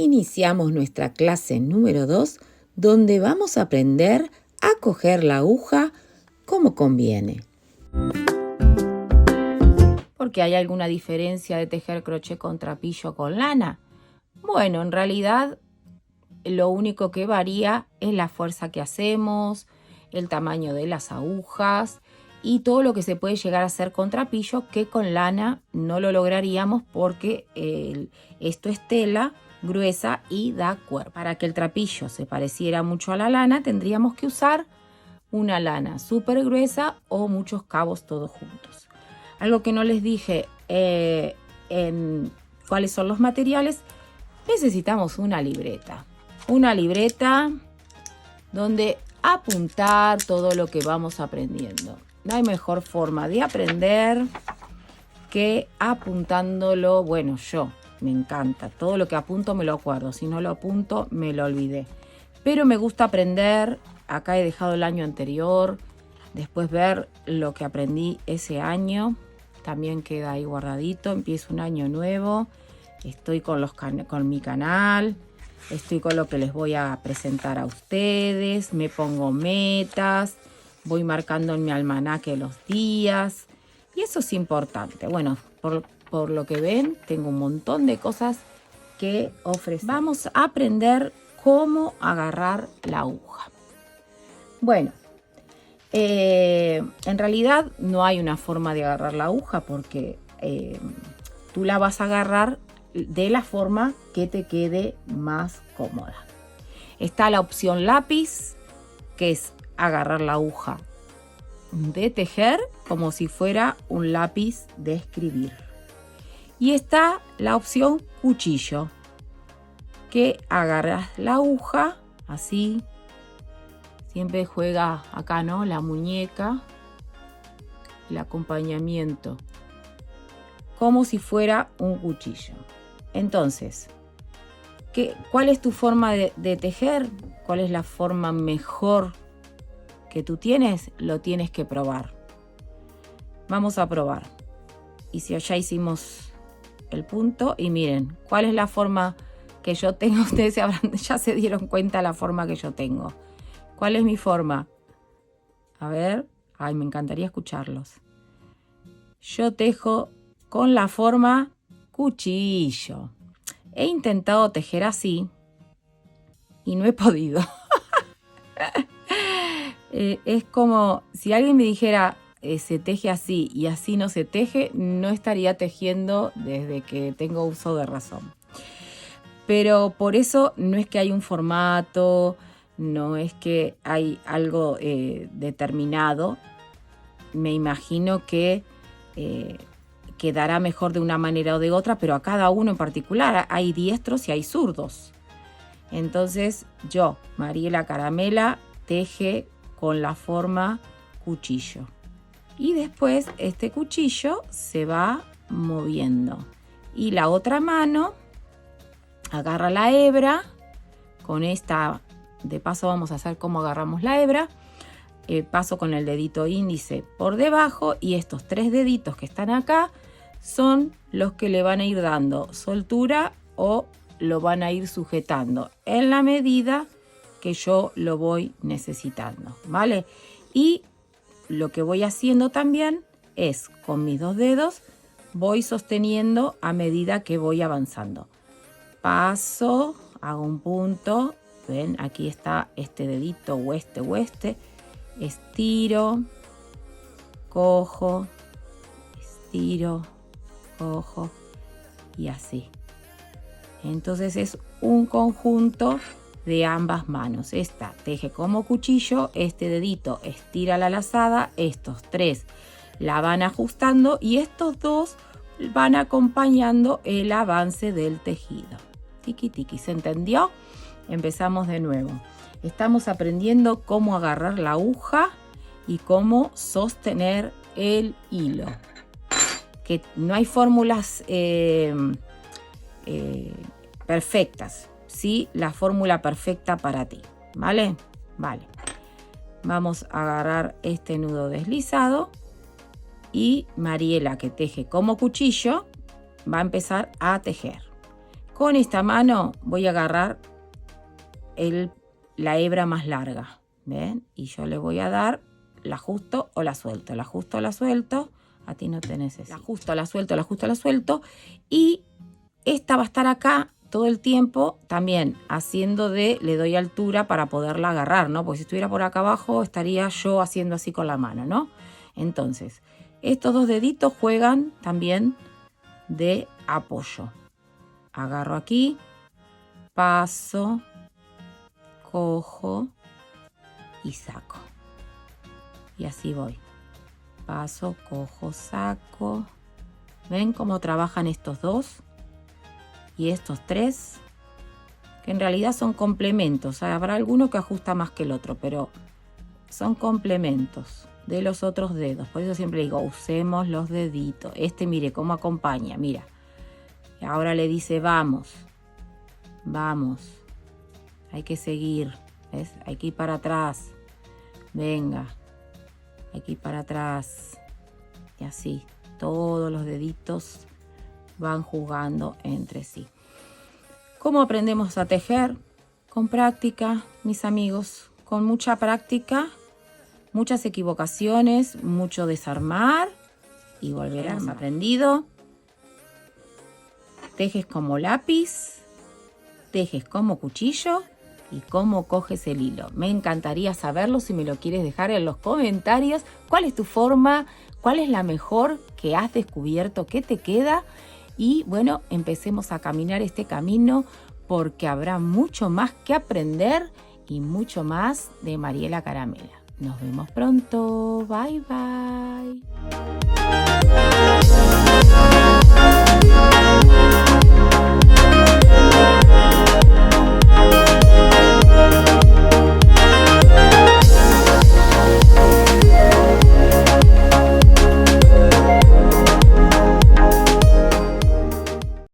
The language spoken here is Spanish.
iniciamos nuestra clase número 2, donde vamos a aprender a coger la aguja como conviene. ¿Porque hay alguna diferencia de tejer crochet con trapillo con lana? Bueno, en realidad lo único que varía es la fuerza que hacemos, el tamaño de las agujas y todo lo que se puede llegar a hacer con trapillo, que con lana no lo lograríamos porque esto es tela gruesa y da cuerpo. Para que el trapillo se pareciera mucho a la lana, tendríamos que usar una lana súper gruesa o muchos cabos todos juntos. Algo que no les dije en cuáles son los materiales: necesitamos una libreta. Una libreta donde apuntar todo lo que vamos aprendiendo. No hay mejor forma de aprender que apuntándolo. Bueno, yo me encanta. Todo lo que apunto me lo acuerdo. Si no lo apunto, me lo olvidé. Pero me gusta aprender. Acá he dejado el año anterior. Después ver lo que aprendí ese año. También queda ahí guardadito. Empiezo un año nuevo. Estoy con mi canal. Estoy con lo que les voy a presentar a ustedes. Me pongo metas. Voy marcando en mi almanaque los días. Y eso es importante. Bueno, por lo que ven, tengo un montón de cosas que ofrecer. Vamos a aprender cómo agarrar la aguja. Bueno, en realidad no hay una forma de agarrar la aguja porque tú la vas a agarrar de la forma que te quede más cómoda. Está la opción lápiz, que es agarrar la aguja de tejer como si fuera un lápiz de escribir. Y está la opción cuchillo, que agarras la aguja así. Siempre juega acá, ¿no? La muñeca, el acompañamiento, como si fuera un cuchillo. Entonces, ¿cuál es tu forma de tejer? ¿Cuál es la forma mejor que tú tienes? Lo tienes que probar. Vamos a probar. Y si ya hicimos el punto, y miren, ¿cuál es la forma que yo tengo? Ustedes ya se dieron cuenta la forma que yo tengo. ¿Cuál es mi forma? A ver, ay, me encantaría escucharlos. Yo tejo con la forma cuchillo. He intentado tejer así y no he podido. Es como si alguien me dijera se teje así y así no se teje, no estaría tejiendo desde que tengo uso de razón. Pero por eso no es que hay un formato, no es que hay algo determinado. Me imagino que quedará mejor de una manera o de otra, pero a cada uno en particular. Hay diestros y hay zurdos. Entonces yo, Mariela Caramela, teje con la forma cuchillo. Y después este cuchillo se va moviendo. Y la otra mano agarra la hebra. Con esta, de paso vamos a hacer cómo agarramos la hebra. Paso con el dedito índice por debajo y estos 3 deditos que están acá son los que le van a ir dando soltura o lo van a ir sujetando en la medida que yo lo voy necesitando, ¿vale? Y lo que voy haciendo también es con mis 2 dedos voy sosteniendo a medida que voy avanzando. Paso, hago un punto, ven, aquí está este dedito o este. Estiro, cojo, estiro, cojo y así. Entonces es un conjunto de ambas manos. Esta teje como cuchillo, este dedito estira la lazada, estos 3 la van ajustando y estos 2 van acompañando el avance del tejido. Tiki tiki, ¿se entendió? Empezamos de nuevo. Estamos aprendiendo cómo agarrar la aguja y cómo sostener el hilo. Que no hay fórmulas perfectas, ¿sí? La fórmula perfecta para ti, ¿vale? Vale. Vamos a agarrar este nudo deslizado y Mariela, que teje como cuchillo, va a empezar a tejer. Con esta mano voy a agarrar la hebra más larga, ¿ven? Y yo le voy a dar, la ajusto o la suelto, la ajusto o la suelto. A ti no te necesito. La ajusto, la suelto, la ajusto, la suelto. Y esta va a estar acá todo el tiempo también haciendo le doy altura para poderla agarrar, ¿no? Porque si estuviera por acá abajo estaría yo haciendo así con la mano, ¿no? Entonces, estos dos deditos juegan también de apoyo. Agarro aquí, paso, cojo y saco. Y así voy. Paso, cojo, saco. ¿Ven cómo trabajan estos dos? Y estos tres, que en realidad son complementos. Habrá alguno que ajusta más que el otro, pero son complementos de los otros dedos. Por eso siempre digo, usemos los deditos. Mire cómo acompaña, mira. Y ahora le dice, vamos, vamos. Hay que seguir, ¿ves? Hay que ir para atrás. Venga, hay que ir para atrás. Y así, todos los deditos van jugando entre sí. ¿Cómo aprendemos a tejer? Con práctica, mis amigos, con mucha práctica, muchas equivocaciones, mucho desarmar y volver a armar. Aprendido. Tejes como lápiz, tejes como cuchillo y cómo coges el hilo. Me encantaría saberlo si me lo quieres dejar en los comentarios. ¿Cuál es tu forma? ¿Cuál es la mejor que has descubierto? ¿Qué te queda? Y bueno, empecemos a caminar este camino porque habrá mucho más que aprender y mucho más de Mariela Caramela. Nos vemos pronto. Bye, bye.